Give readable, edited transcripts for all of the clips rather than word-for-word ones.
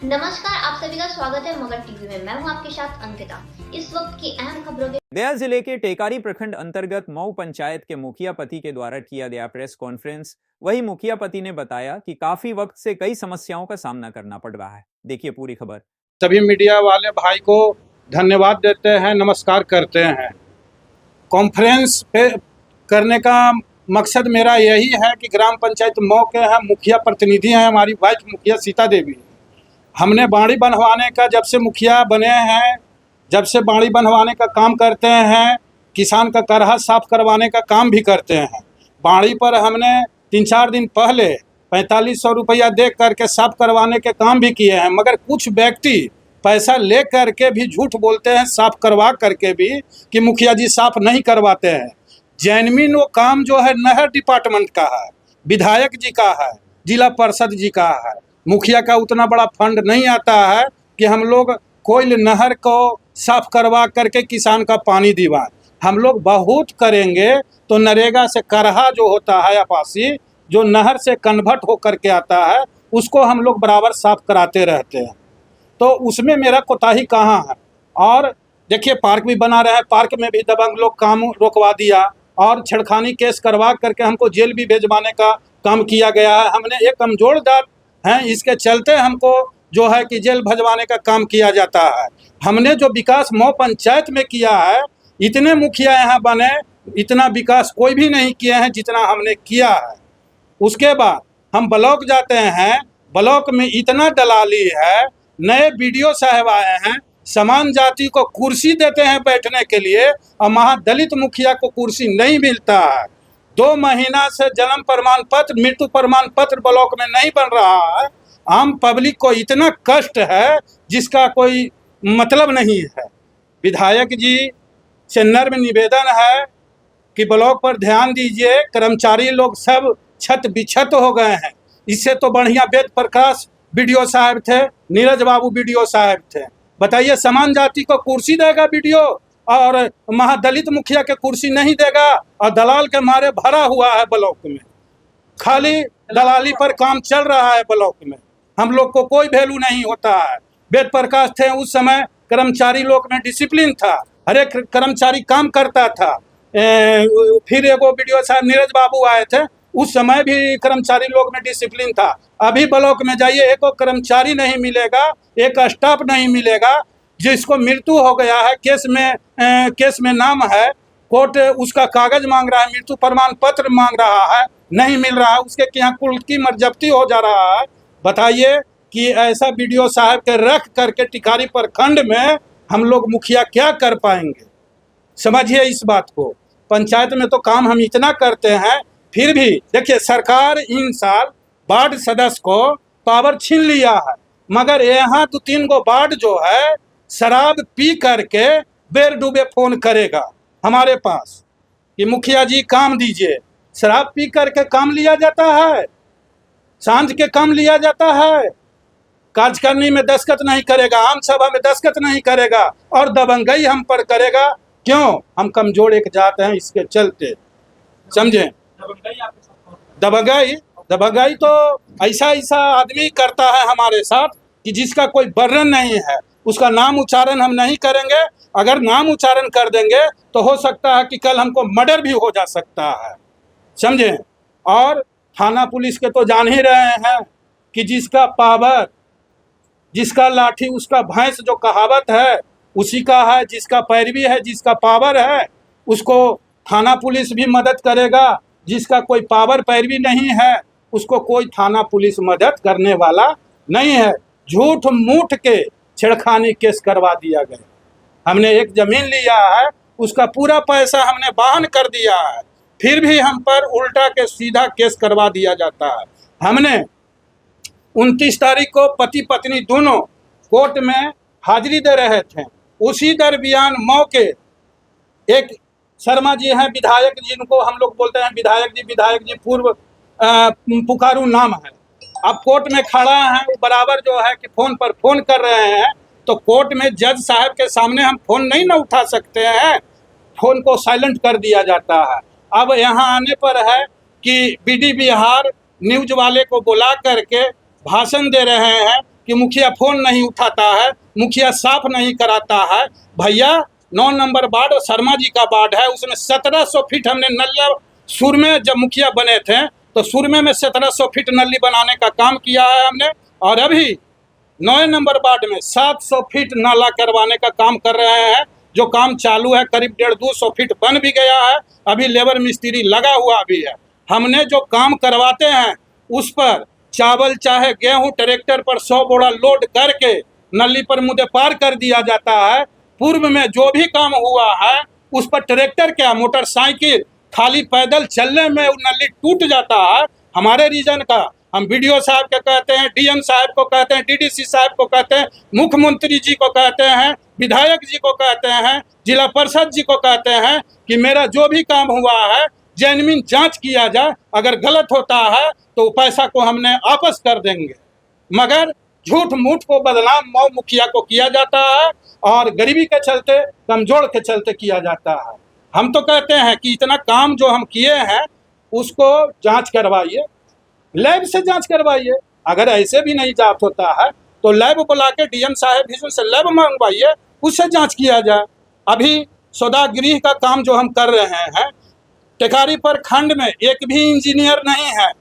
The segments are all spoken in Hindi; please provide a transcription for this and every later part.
नमस्कार, आप सभी का स्वागत है मगध टीवी में। मैं हूं आपके साथ अंकिता। इस वक्त की अहम खबरों के गया जिले के टेकारी प्रखंड अंतर्गत मऊ पंचायत के मुखिया पति के द्वारा किया गया प्रेस कॉन्फ्रेंस। वही मुखिया पति ने बताया कि काफी वक्त से कई समस्याओं का सामना करना पड़ रहा है। देखिए पूरी खबर। सभी मीडिया वाले भाई को धन्यवाद देते हैं, नमस्कार करते हैं। कॉन्फ्रेंस पे करने का मकसद मेरा यही है कि ग्राम पंचायत मऊ के हैं, मुखिया प्रतिनिधि हैं, हमारी वाइफ मुखिया सीता देवी। हमने बाड़ी बनवाने का जब से मुखिया बने हैं, जब से बाड़ी बनवाने का काम करते हैं, किसान का करहा साफ करवाने का काम भी करते हैं। बाड़ी पर हमने 3-4 दिन पहले 4500 रुपया दे करके साफ करवाने के काम भी किए हैं, मगर कुछ व्यक्ति पैसा ले करके भी झूठ बोलते हैं साफ करवा करके भी कि मुखिया जी साफ नहीं करवाते हैं। जेन्युइन वो काम जो है नहर डिपार्टमेंट का है, विधायक जी का है, जिला परिषद जी का है। मुखिया का उतना बड़ा फंड नहीं आता है कि हम लोग कोई नहर को साफ करवा करके किसान का पानी दिवाएं। हम लोग बहुत करेंगे तो नरेगा से करहा जो होता है आपासी, जो नहर से कन्वर्ट हो करके आता है, उसको हम लोग बराबर साफ कराते रहते हैं। तो उसमें मेरा कोताही कहाँ है। और देखिए पार्क भी बना रहे हैं, पार्क में भी दबंग लोग काम रोकवा दिया और छेड़खानी केस करवा करके हमको जेल भी भेजवाने का काम किया गया है। हमने एक कमजोर जात हैं, इसके चलते हमको जो है कि जेल भजवाने का काम किया जाता है। हमने जो विकास मऊ पंचायत में किया है, इतने मुखिया यहाँ बने, इतना विकास कोई भी नहीं किए हैं जितना हमने किया है। उसके बाद हम ब्लॉक जाते हैं, ब्लॉक में इतना दलाली है। नए बीडीओ साहब आए हैं, समान जाति को कुर्सी देते हैं बैठने के लिए और महादलित मुखिया को कुर्सी नहीं मिलता है। 2 महीना से जन्म प्रमाण पत्र, मृत्यु प्रमाण पत्र ब्लॉक में नहीं बन रहा है। आम पब्लिक को इतना कष्ट है जिसका कोई मतलब नहीं है। विधायक जी से नर्म निवेदन है कि ब्लॉक पर ध्यान दीजिए। कर्मचारी लोग सब छत बिछत हो गए हैं। इससे तो बढ़िया वेद प्रकाश बीडीओ साहब थे, नीरज बाबू बीडीओ साहब थे। बताइए, समान जाति को कुर्सी देगा बीडीओ और महादलित मुखिया के कुर्सी नहीं देगा। और दलाल के मारे भरा हुआ है ब्लॉक में, खाली दलाली पर काम चल रहा है ब्लॉक में। हम लोग को कोई वैल्यू नहीं होता है। वेद प्रकाश थे उस समय, कर्मचारी लोग में डिसिप्लिन था, हर एक कर्मचारी काम करता था। फिर एगो बीडीओ साहब नीरज बाबू आए थे, उस समय भी कर्मचारी लोग में डिसिप्लिन था। अभी ब्लॉक में जाइए, एक कर्मचारी नहीं मिलेगा, एक स्टाफ नहीं मिलेगा। जिसको मृत्यु हो गया है, केस में नाम है, कोर्ट उसका कागज मांग रहा है, मृत्यु प्रमाण पत्र मांग रहा है, नहीं मिल रहा है, उसके यहाँ कुल की मर्जप्ती हो जा रहा है। बताइए कि ऐसा बीडीओ साहब के रख करके टिकारी प्रखंड में हम लोग मुखिया क्या कर पाएंगे? समझिए इस बात को। पंचायत में तो काम हम इतना करते हैं, फिर भी देखिए सरकार इन साल वार्ड सदस्य को पावर छीन लिया है, मगर यहाँ 2-3 गो वार्ड जो है शराब पी करके बेर डूबे फोन करेगा हमारे पास कि मुखिया जी काम दीजिए। शराब पी करके काम लिया जाता है, सांझ के काम लिया जाता है, कार्यकारिणी में दस्तखत नहीं करेगा, आम सभा में दस्तखत नहीं करेगा और दबंगई हम पर करेगा। क्यों? हम कमजोर एक जात हैं, इसके चलते। समझे? दबंगई तो ऐसा आदमी करता है हमारे साथ कि जिसका कोई वर्णन नहीं है। उसका नाम उच्चारण हम नहीं करेंगे। अगर नाम उच्चारण कर देंगे तो हो सकता है कि कल हमको मर्डर भी हो जा सकता है। समझे? और थाना पुलिस के तो जान ही रहे हैं कि जिसका पावर, जिसका लाठी उसका भैंस, जो कहावत है उसी का है। जिसका पैरवी है, जिसका पावर है, उसको थाना पुलिस भी मदद करेगा। जिसका कोई पावर पैरवी नहीं है, उसको कोई थाना पुलिस मदद करने वाला नहीं है। झूठ मूठ के छेड़खानी केस करवा दिया गया। हमने एक जमीन लिया है, उसका पूरा पैसा हमने वाहन कर दिया है, फिर भी हम पर उल्टा के सीधा केस करवा दिया जाता है। हमने 29 तारीख को पति पत्नी दोनों कोर्ट में हाजिरी दे रहे थे। उसी दरमियान मऊ के एक शर्मा जी हैं, विधायक, जिनको हम लोग बोलते हैं विधायक जी पूर्व पुकारू नाम है। अब कोर्ट में खड़ा है, वो बराबर जो है कि फोन पर फोन कर रहे हैं। तो कोर्ट में जज साहब के सामने हम फोन नहीं ना उठा सकते हैं, फोन को साइलेंट कर दिया जाता है। अब यहाँ आने पर है कि बीडी बिहार न्यूज वाले को बुला करके भाषण दे रहे हैं कि मुखिया फोन नहीं उठाता है, मुखिया साफ नहीं कराता है। भैया 9 नंबर वार्ड शर्मा जी का वार्ड है, उसमें 1700 फीट हमने नल्ला सुरमे जब मुखिया बने थे तो सुरमे में 1700 फीट नली बनाने का काम किया है हमने। और अभी 9 नंबर वार्ड में 700 फीट नाला करवाने का काम कर रहे हैं, जो काम चालू है। करीब 150-200 फीट बन भी गया है, अभी लेबर मिस्त्री लगा हुआ भी है। हमने जो काम करवाते हैं उस पर चावल चाहे गेहूं ट्रैक्टर पर 100 बोरा लोड करके नली पर मुद्दे पार कर दिया जाता है। पूर्व में जो भी काम हुआ है उस पर ट्रैक्टर क्या मोटरसाइकिल खाली पैदल चलने में नली टूट जाता है। हमारे रीजन का हम बीडीओ साहब को कहते हैं, डीएम साहब को कहते हैं, डीडीसी साहब को कहते हैं, मुख्यमंत्री जी को कहते हैं, विधायक जी को कहते हैं, जिला परिषद जी को कहते हैं कि मेरा जो भी काम हुआ है जेन्युइन जांच किया जाए, अगर गलत होता है तो पैसा को हमने वापस कर देंगे। मगर झूठ मूठ को बदनाम मऊ मुखिया को किया जाता है और गरीबी के चलते कमजोर के चलते किया जाता है। हम तो कहते हैं कि इतना काम जो हम किए हैं उसको जांच करवाइए, लैब से जांच करवाइए। अगर ऐसे भी नहीं जांच होता है तो लैब बुला के डीएम साहब भी से लैब मंगवाइए, उससे जांच किया जाए। अभी सौदागृह का काम जो हम कर रहे हैं, टेकारी प्रखंड में एक भी इंजीनियर नहीं है,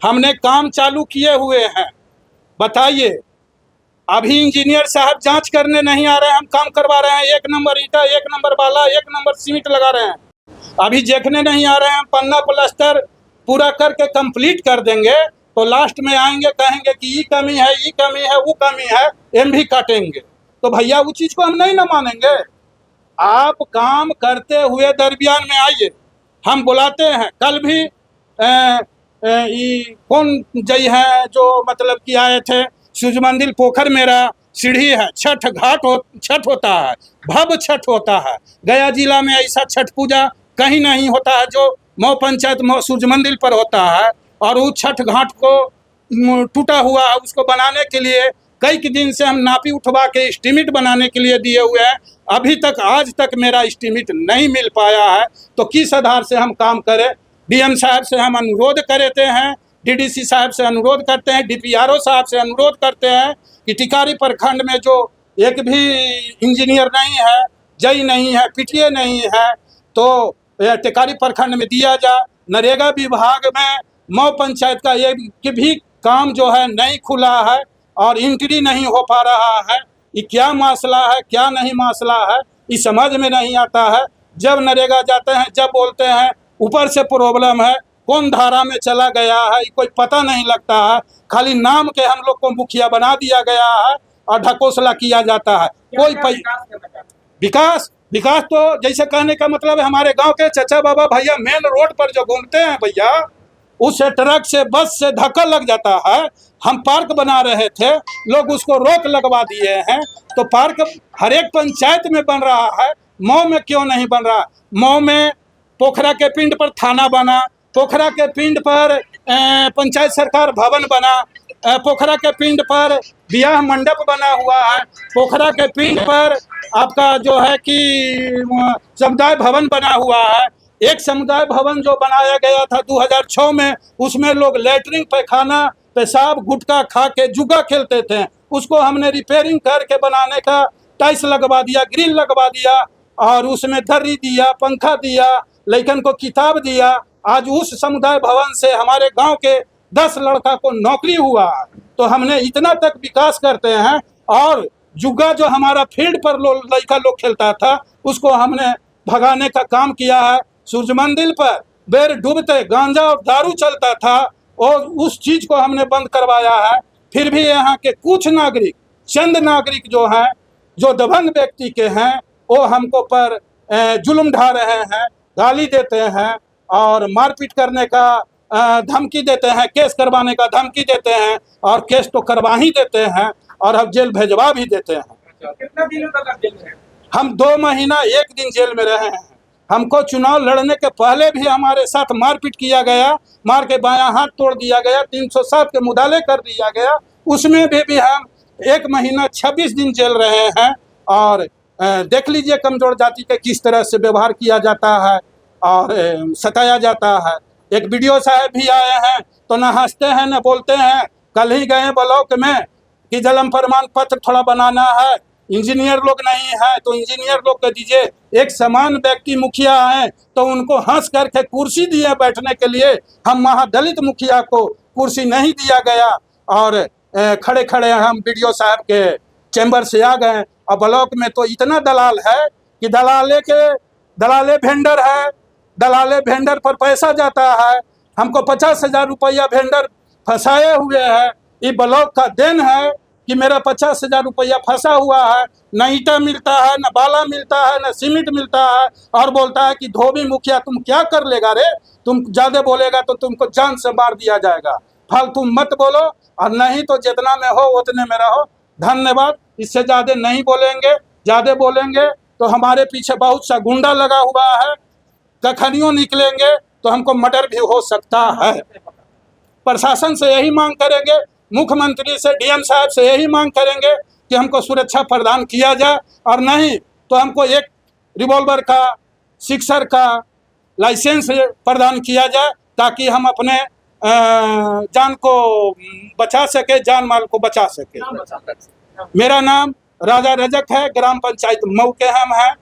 हमने काम चालू किए हुए हैं। बताइए, अभी इंजीनियर साहब जांच करने नहीं आ रहे हैं, हम काम करवा रहे हैं। 1 नंबर ईटा, 1 नंबर बाला, 1 नंबर सीमेंट लगा रहे हैं। अभी देखने नहीं आ रहे हैं, पन्ना प्लास्टर पूरा करके कंप्लीट कर देंगे तो लास्ट में आएंगे कहेंगे कि ये कमी है, ये कमी है, वो कमी है, एम भी काटेंगे। तो भैया वो चीज़ को हम नहीं ना मानेंगे। आप काम करते हुए दरमियान में आइए, हम बुलाते हैं। कल भी कौन जई है जो मतलब कि आए थे, सूर्य मंदिर पोखर मेरा सीढ़ी है, छठ घाट छठ होता है, भव्य छठ होता है। गया जिला में ऐसा छठ पूजा कहीं नहीं होता है जो मऊ पंचायत मऊ सूर्य मंदिर पर होता है। और उस छठ घाट को टूटा हुआ है, उसको बनाने के लिए कई दिन से हम नापी उठवा के एस्टीमेट बनाने के लिए दिए हुए हैं। अभी तक आज तक मेरा एस्टीमेट नहीं मिल पाया है, तो किस आधार से हम काम करें। डीएम साहब से हम अनुरोध करते हैं, डीडीसी साहब से अनुरोध करते हैं, डीपीआरओ साहब से अनुरोध करते हैं कि टिकारी प्रखंड में जो एक भी इंजीनियर नहीं है, जई नहीं है, पीटीए नहीं है, तो टिकारी प्रखंड में दिया जाए। नरेगा विभाग में मऊ पंचायत का एक भी काम जो है नहीं खुला है और एंट्री नहीं हो पा रहा है। ये क्या मसला है, क्या नहीं मसला है, ये समझ में नहीं आता है। जब नरेगा जाते हैं, जब बोलते हैं ऊपर से प्रॉब्लम है, कौन धारा में चला गया है कोई पता नहीं लगता है। खाली नाम के हम लोग को मुखिया बना दिया गया है और ढकोसला किया जाता है। कोई विकास तो जैसे कहने का मतलब है, हमारे गांव के चचा बाबा भैया मेन रोड पर जो घूमते हैं भैया, उस ट्रक से बस से धक्का लग जाता है। हम पार्क बना रहे थे, लोग उसको रोक लगवा दिए हैं। तो पार्क हर एक पंचायत में बन रहा है, मऊ में क्यों नहीं बन रहा। मऊ में पोखरा के पिंड पर थाना बना, पोखरा के पिंड पर पंचायत सरकार भवन बना, पोखरा के पिंड पर विवाह मंडप बना हुआ है, पोखरा के पिंड पर आपका जो है कि समुदाय भवन बना हुआ है। एक समुदाय भवन जो बनाया गया था 2006 में, उसमें लोग लैटरिन पैखाना पेशाब गुटखा खा के जुआ खेलते थे, उसको हमने रिपेयरिंग करके बनाने का टाइल्स लगवा दिया, ग्रिल लगवा दिया और उसमें दर्री दिया, पंखा दिया, लड़कन को किताब दिया। आज उस समुदाय भवन से हमारे गांव के 10 लड़का को नौकरी हुआ। तो हमने इतना तक विकास करते हैं। और जुआ जो हमारा फील्ड पर लड़का लोग खेलता था, उसको हमने भगाने का काम किया है। सूर्य मंदिर पर बेर डूबते गांजा और दारू चलता था और उस चीज को हमने बंद करवाया है। फिर भी यहाँ के कुछ नागरिक, चंद नागरिक जो हैं, जो दबंग व्यक्ति के हैं, वो हमको पर जुल्म ढा रहे हैं, गाली देते हैं और मारपीट करने का धमकी देते हैं, केस करवाने का धमकी देते हैं और केस तो करवा ही देते हैं और अब जेल भेजवा भी देते हैं। कितना दिनों तक आप जेल में हैं? हम 2 महीना 1 दिन जेल में रहे हैं। हमको चुनाव लड़ने के पहले भी हमारे साथ मारपीट किया गया, मार के बायां हाथ तोड़ दिया गया, 307 के मुदाले कर दिया गया। उसमें भी हम 1 महीना 26 दिन जेल रहे हैं। और देख लीजिए कमजोर जाति के किस तरह से व्यवहार किया जाता है और सताया जाता है। एक वीडियो साहब भी आए हैं तो न हंसते हैं न बोलते हैं। कल ही गए ब्लॉक में कि जन्म प्रमाण पत्र थोड़ा बनाना है, इंजीनियर लोग नहीं है तो इंजीनियर लोग को दीजिए। एक समान व्यक्ति मुखिया हैं तो उनको हंस करके कुर्सी दिए बैठने के लिए, हम महादलित मुखिया को कुर्सी नहीं दिया गया और खड़े खड़े हम बीडीओ साहब के चैम्बर से आ गए। और ब्लॉक में तो इतना दलाल है कि दलाले वेंडर है, दलाले वेंडर पर पैसा जाता है। हमको 50,000 रुपया वेंडर फंसाए हुए हैं। ये ब्लॉक का देन है कि मेरा 50,000 रुपया फंसा हुआ है, न ईटा मिलता है, न बाला मिलता है, न सीमेंट मिलता है। और बोलता है कि धोबी मुखिया तुम क्या कर लेगा रे, तुम ज़्यादा बोलेगा तो तुमको जान से मार दिया जाएगा। फालतू मत बोलो और नहीं तो जितना में हो उतने में रहो। धन्यवाद। इससे ज़्यादा नहीं बोलेंगे, ज़्यादा बोलेंगे तो हमारे पीछे बहुत सा गुंडा लगा हुआ है, कखनियों निकलेंगे तो हमको मर्डर भी हो सकता है। प्रशासन से यही मांग करेंगे, मुख्यमंत्री से, डीएम साहब से यही मांग करेंगे कि हमको सुरक्षा प्रदान किया जाए और नहीं तो हमको एक रिवॉल्वर का, सिक्सर का लाइसेंस प्रदान किया जाए ताकि हम अपने जान को बचा सके, जान माल को बचा सके। मेरा नाम राजा रजक है, ग्राम पंचायत मऊ के हम हैं।